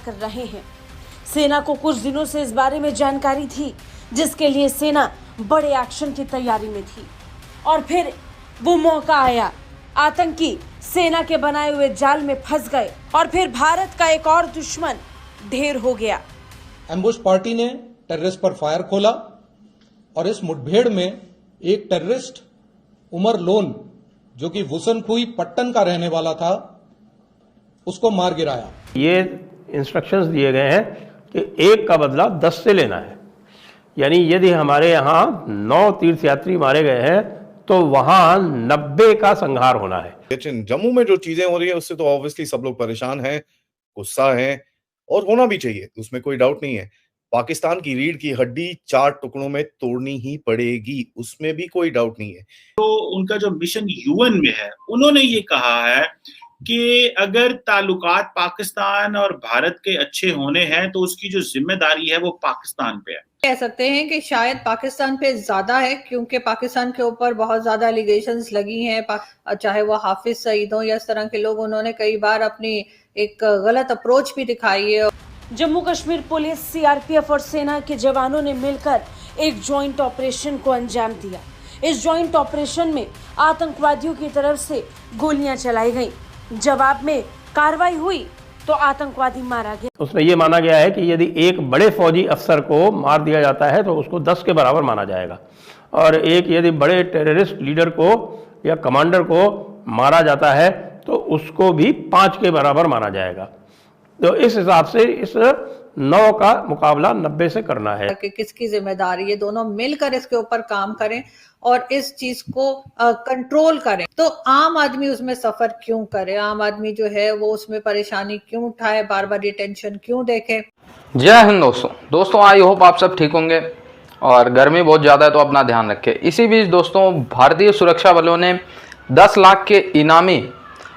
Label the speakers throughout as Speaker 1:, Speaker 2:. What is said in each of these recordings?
Speaker 1: कर रहे हैं। सेना को कुछ दिनों से इस बारे में जानकारी थी, जिसके लिए सेना बड़े एक्शन की तैयारी में थी। और फिर वो मौका आया, आतंकी सेना के बनाए हुए जाल में फंस गए और फिर भारत का एक और दुश्मन ढेर हो गया।
Speaker 2: एम्बुश पार्टी ने टेररिस्ट पर फायर खोला और इस मुठभेड़ में एक टेररिस्ट उमर लोन, जो कि वुसनकुई पट्टन का रहने वाला था, उसको मार गिराया। ये
Speaker 3: इंस्ट्रक्शंस दिए गए हैं कि 1 का बदला 10 से लेना है। यानी यदि हमारे यहाँ 9 तीर्थयात्री मारे गए हैं तो वहां 90 का संहार होना है।
Speaker 4: लेकिन जम्मू में जो चीजें हो रही है उससे तो ऑब्वियसली सब लोग परेशान हैं, गुस्सा है और होना भी चाहिए, उसमें कोई डाउट नहीं है। पाकिस्तान की रीढ़ की हड्डी 4 टुकड़ों में तोड़नी ही पड़ेगी, उसमें भी कोई डाउट नहीं है।
Speaker 5: तो उनका जो मिशन यूएन में है, उन्होंने ये कहा है कि अगर ताल्लुकात पाकिस्तान और भारत के अच्छे होने हैं तो उसकी जो जिम्मेदारी है वो पाकिस्तान पे है।
Speaker 6: कह सकते हैं कि शायद पाकिस्तान पे ज्यादा है, क्योंकि पाकिस्तान के ऊपर बहुत ज्यादा एलिगेशंस लगी हैं, चाहे वो हाफिज सईद हो या इस तरह के लोग, उन्होंने कई बार अपनी एक गलत अप्रोच भी दिखाई है।
Speaker 1: जम्मू कश्मीर पुलिस, सीआरपीएफ और सेना के जवानों ने मिलकर एक ज्वाइंट ऑपरेशन को अंजाम दिया। इस ज्वाइंट ऑपरेशन में आतंकवादियों की तरफ से गोलियां चलाई गईं। जवाब में कार्रवाई हुई तो आतंकवादी मारा गया।
Speaker 3: उसमें यह माना गया है कि यदि एक बड़े फौजी अफसर को मार दिया जाता है तो उसको 10 के बराबर माना जाएगा, और एक यदि बड़े टेररिस्ट लीडर को या कमांडर को मारा जाता है तो उसको भी 5 के बराबर माना जाएगा। तो इस हिसाब से इस 9 का मुकाबला 90 से करना है।
Speaker 6: कि किसकी जिम्मेदारी है, दोनों मिलकर इसके ऊपर काम करें और इस चीज को कंट्रोल करें। तो आम आदमी उसमें सफर क्यों करे, आम आदमी जो है वो उसमें परेशानी क्यों उठाए, बार बार ये टेंशन क्यों देखे।
Speaker 7: जय हिंद दोस्तों, आई होप आप सब ठीक होंगे और गर्मी बहुत ज़्यादा है तो अपना ध्यान रखें। इसी बीच दोस्तों, भारतीय सुरक्षा बलों ने 10 लाख के इनामी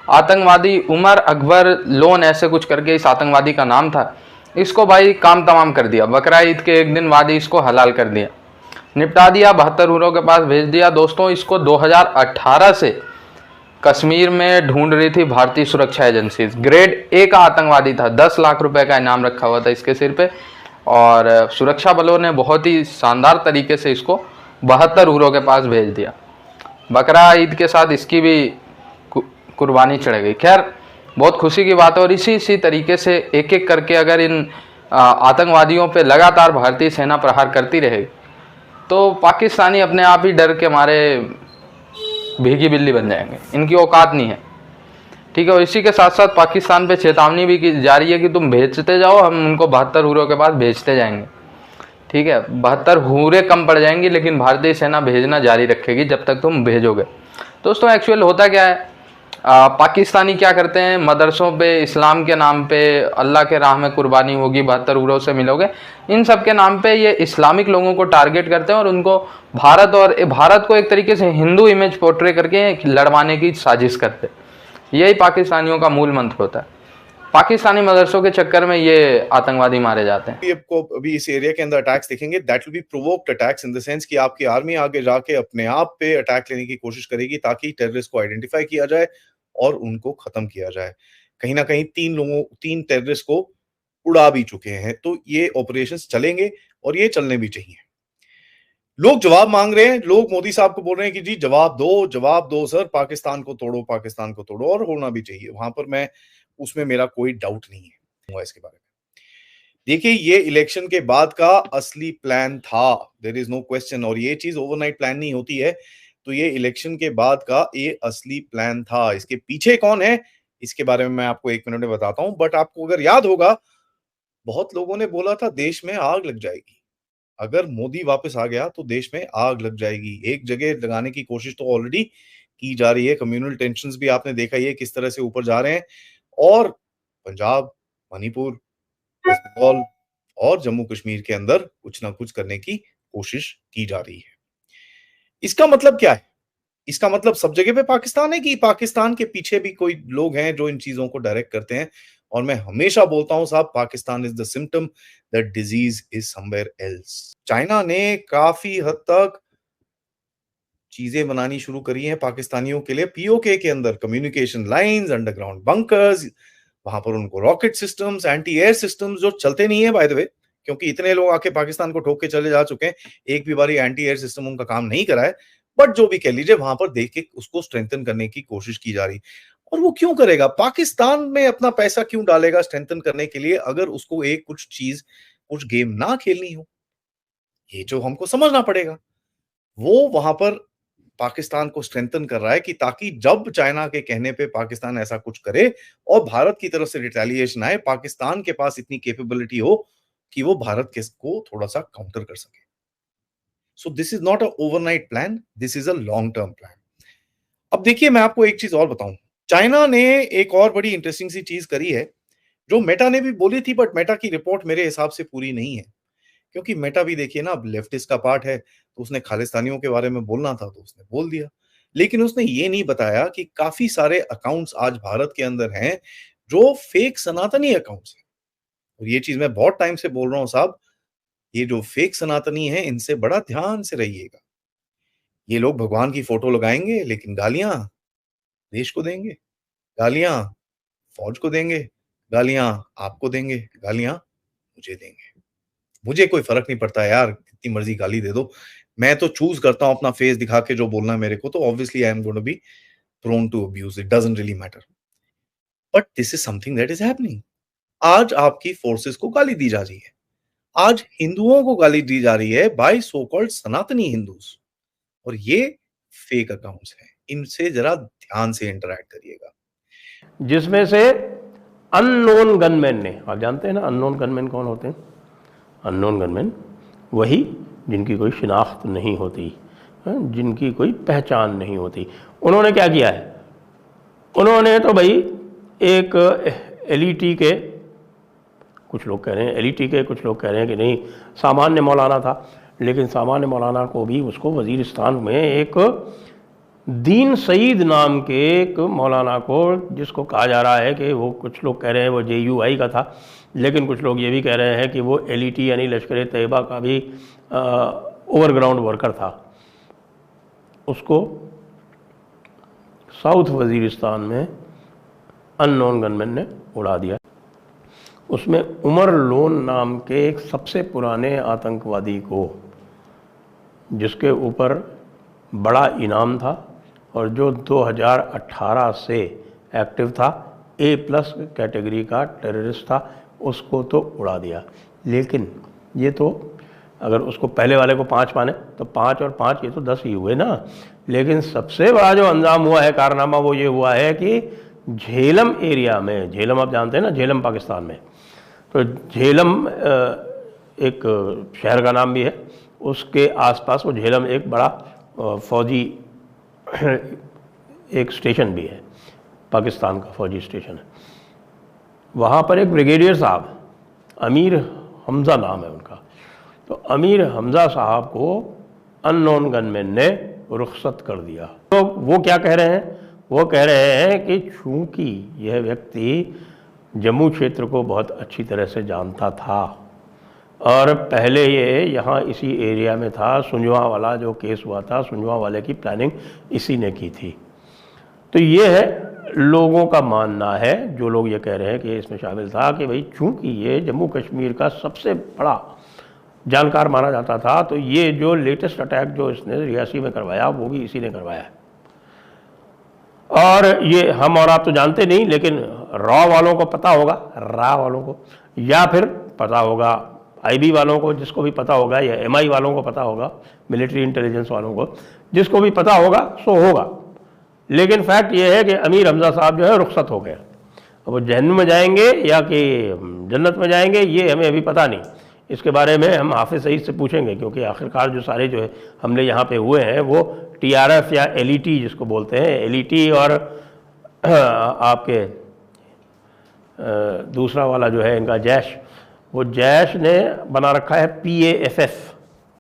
Speaker 7: आतंकवादी उमर अकबर लोन, ऐसे कुछ करके इस आतंकवादी का नाम था, इसको भाई काम तमाम कर दिया। बकरा ईद के एक दिन बाद इसको हलाल कर दिया, निपटा दिया, 72 हुरों के पास भेज दिया। दोस्तों, इसको 2018 से कश्मीर में ढूंढ रही थी भारतीय सुरक्षा एजेंसी। ग्रेड ए का आतंकवादी था, 10 लाख रुपए का इनाम रखा हुआ था इसके सिर पे, और सुरक्षा बलों ने बहुत ही शानदार तरीके से इसको 72 हुरों के पास भेज दिया। बकरा ईद के साथ इसकी भी कुर्बानी चढ़ गई। खैर, बहुत खुशी की बात है। और इसी तरीके से एक एक करके अगर इन आतंकवादियों पे लगातार भारतीय सेना प्रहार करती रहेगी तो पाकिस्तानी अपने आप ही डर के मारे भीगी बिल्ली बन जाएंगे, इनकी औकात नहीं है, ठीक है। और इसी के साथ साथ पाकिस्तान पे चेतावनी भी की जा रही है कि तुम भेजते जाओ, हम उनको 72 हुरों के पास भेजते जाएंगे, ठीक है। 72 हुरे कम पड़ जाएंगी, लेकिन भारतीय सेना भेजना जारी रखेगी जब तक तुम भेजोगे। दोस्तों, एक्चुअल होता क्या है, पाकिस्तानी क्या करते हैं, मदरसों पे इस्लाम के नाम पे अल्लाह के राह में कुर्बानी होगी, 72 हुरों से मिलोगे, इन सब के नाम पे ये इस्लामिक लोगों को टारगेट करते हैं और उनको भारत को एक तरीके से हिंदू इमेज पोर्ट्रे करके लड़वाने की साजिश करते हैं। यही पाकिस्तानियों का मूल मंत्र होता है। पाकिस्तानी मदरसों के चक्कर में ये आतंकवादी मारे जाते हैं।
Speaker 4: आपको अभी इस एरिया के अंदर अटैक्स दिखेंगे, that will be provoked attacks in the sense कि आपकी आर्मी आगे जाके अपने आप पे अटैक लेने की कोशिश करेगी ताकि टेररिस्ट को आइडेंटिफाई किया जाए और उनको खत्म किया जाए। कहीं ना कहीं 3 टेररिस्ट को उड़ा भी चुके हैं, तो ये ऑपरेशंस चलेंगे और ये चलने भी चाहिए। लोग जवाब मांग रहे हैं, लोग मोदी साहब को बोल रहे हैं कि जी जवाब दो सर, पाकिस्तान को तोड़ो, पाकिस्तान को तोड़ो, और होना भी चाहिए। वहां पर उसमें मेरा कोई डाउट नहीं है इसके बारे में। देखिए, ये इलेक्शन के बाद का असली प्लान था, देयर इज नो क्वेश्चन, और ये चीज ओवरनाइट प्लान नहीं होती है। तो ये इलेक्शन के बाद का ये असली प्लान था। इसके पीछे कौन है, इसके बारे में मैं आपको 1 मिनट में बताता हूं। बट आपको अगर याद होगा, बहुत लोगों ने बोला था देश में आग लग जाएगी, अगर मोदी वापस आ गया तो देश में आग लग जाएगी। एक जगह लगाने की कोशिश तो ऑलरेडी की जा रही है। कम्युनल टेंशंस भी आपने देखा ही है किस तरह से ऊपर जा रहे हैं, और पंजाब, मणिपुर, वेस्ट बंगाल और जम्मू कश्मीर के अंदर कुछ ना कुछ करने की कोशिश की जा रही है। इसका मतलब क्या है? इसका मतलब सब जगह पे पाकिस्तान है कि पाकिस्तान के पीछे भी कोई लोग हैं जो इन चीजों को डायरेक्ट करते हैं? और मैं हमेशा बोलता हूं साहब, Pakistan is the symptom, that disease is somewhere else. China ने काफी हद तक चीजें बनानी शुरू करी हैं पाकिस्तानियों के लिए, पीओके के अंदर कम्युनिकेशन लाइंस, अंडरग्राउंड बंकर्स वहां पर उनको rocket systems, anti air systems जो चलते नहीं है बाय द वे, क्योंकि इतने लोग आके पाकिस्तान को ठोक के चले जा चुके हैं, एक भी बारी एंटी एयर सिस्टम उनका काम नहीं करा है, बट जो भी कह लीजिए वहां पर देख के उसको स्ट्रेंथन करने की कोशिश की जा रही। और वो क्यों करेगा? पाकिस्तान में अपना पैसा क्यों डालेगा स्ट्रेंथन करने के लिए अगर उसको एक कुछ गेम ना खेलनी हो? ये जो हमको समझना पड़ेगा। वो वहां पर पाकिस्तान को स्ट्रेंथन कर रहा है कि ताकि जब चाइना के कहने पे पाकिस्तान ऐसा कुछ करे और भारत की तरफ से रिटेलिएशन आए, पाकिस्तान के पास इतनी कैपेबिलिटी हो कि वो भारत के को थोड़ा सा काउंटर कर सके। So this is not a overnight plan, this is a long term plan. अब देखिए, मैं आपको एक चीज और बताऊं, चाइना ने एक और बड़ी इंटरेस्टिंग सी चीज करी है जो मेटा ने भी बोली थी, बट मेटा की रिपोर्ट मेरे हिसाब से पूरी नहीं है, क्योंकि मेटा भी देखिए ना, अब लेफ्टिस्ट का पार्ट है, तो उसने खालिस्तानियों के बारे में बोलना था तो उसने बोल दिया, लेकिन उसने ये नहीं बताया कि काफी सारे अकाउंट्स आज भारत के अंदर हैं जो फेक सनातनी अकाउंट्स हैं। और ये चीज मैं बहुत टाइम से बोल रहा हूं साहब, ये जो फेक सनातनी है इनसे बड़ा ध्यान से रहिएगा। ये लोग भगवान की फोटो लगाएंगे लेकिन गालियां देश को देंगे, गालियां फौज को देंगे, गालियां आपको देंगे, गालियां मुझे देंगे। मुझे कोई फर्क नहीं पड़ता यार, कितनी मर्जी गाली दे दो, मैं तो चूज करता हूं अपना फेस दिखा के जो बोलना है मेरे को, तो obviously I am going to be prone to abuse, it doesn't really matter, but this is something that is happening. आज आपकी फोर्सेस को गाली दी जा रही है, आज हिंदुओं को गाली दी जा रही है बाय सो कॉल्ड सनातनी हिंदूज, और ये फेक अकाउंट्स हैं, इनसे जरा ध्यान से इंटरैक्ट करिएगा।
Speaker 3: जिसमें से अननोन गनमैन ने, आप जानते हैं ना अननोन गनमैन कौन होते हैं? अननोन गनमैन वही जिनकी कोई शिनाख्त नहीं होती, जिनकी कोई पहचान नहीं होती। उन्होंने क्या किया है? उन्होंने तो भाई एक एलईटी के, कुछ लोग कह रहे हैं एलईटी के, कुछ लोग कह रहे हैं कि नहीं सामान्य मौलाना था, लेकिन सामान्य मौलाना को भी उसको वजीरिस्तान में एक दीन सईद नाम के एक मौलाना को, जिसको कहा जा रहा है कि वो, कुछ लोग कह रहे हैं वो जेयूआई का था, लेकिन कुछ लोग ये भी कह रहे हैं कि वो एलईटी यानी लश्कर तैयबा का भी ओवरग्राउंड वर्कर था। उसको साउथ वजीरिस्तान में अननोन गनमैन ने उड़ा दिया। उसमें उमर लोन नाम के एक सबसे पुराने आतंकवादी को, जिसके ऊपर बड़ा इनाम था और जो 2018 से एक्टिव था, A+ कैटेगरी का टेररिस्ट था, उसको तो उड़ा दिया। लेकिन ये तो अगर उसको पहले वाले को 5 माने तो 5 और 5 ये तो 10 ही हुए ना। लेकिन सबसे बड़ा जो अंजाम हुआ है, कारनामा, वो ये हुआ है कि झेलम एरिया में, झेलम आप जानते हैं ना, झेलम पाकिस्तान में, तो झेलम एक शहर का नाम भी है, उसके आसपास वो झेलम एक बड़ा फौजी एक स्टेशन भी है, पाकिस्तान का फौजी स्टेशन है। वहाँ पर एक ब्रिगेडियर साहब, अमीर हमज़ा नाम है उनका, तो अमीर हमज़ा साहब को अननोन गनमैन ने रुखसत कर दिया। तो वो क्या कह रहे हैं? वो कह रहे हैं कि चूँकि यह व्यक्ति जम्मू क्षेत्र को बहुत अच्छी तरह से जानता था और पहले ये यहाँ इसी एरिया में था, सुंजवा वाला जो केस हुआ था, सुंजवा वाले की प्लानिंग इसी ने की थी। तो ये है लोगों का मानना है, जो लोग ये कह रहे हैं कि इसमें शामिल था, कि भाई चूँकि ये जम्मू कश्मीर का सबसे बड़ा जानकार माना जाता था, तो ये जो लेटेस्ट अटैक जो इसने रियासी में करवाया वो भी इसी ने करवाया है। और ये हम और आप तो जानते नहीं, लेकिन रॉ वालों को पता होगा, रा वालों को, या फिर पता होगा आईबी वालों को, जिसको भी पता होगा, या एमआई वालों को पता होगा, मिलिट्री इंटेलिजेंस वालों को, जिसको भी पता होगा सो होगा। लेकिन फैक्ट ये है कि अमीर हमज़ा साहब जो है रुखसत हो गए। अब वो जहन्नुम में जाएंगे या कि जन्नत में जाएंगे, ये हमें अभी पता नहीं। इसके बारे में हम हाफिज़ सईद से पूछेंगे, क्योंकि आखिरकार जो सारे जो है हमले यहाँ पे हुए हैं वो टीआरएफ या एलईटी जिसको बोलते हैं, एलईटी और आपके दूसरा वाला जो है इनका जैश, वो जैश ने बना रखा है PAFF,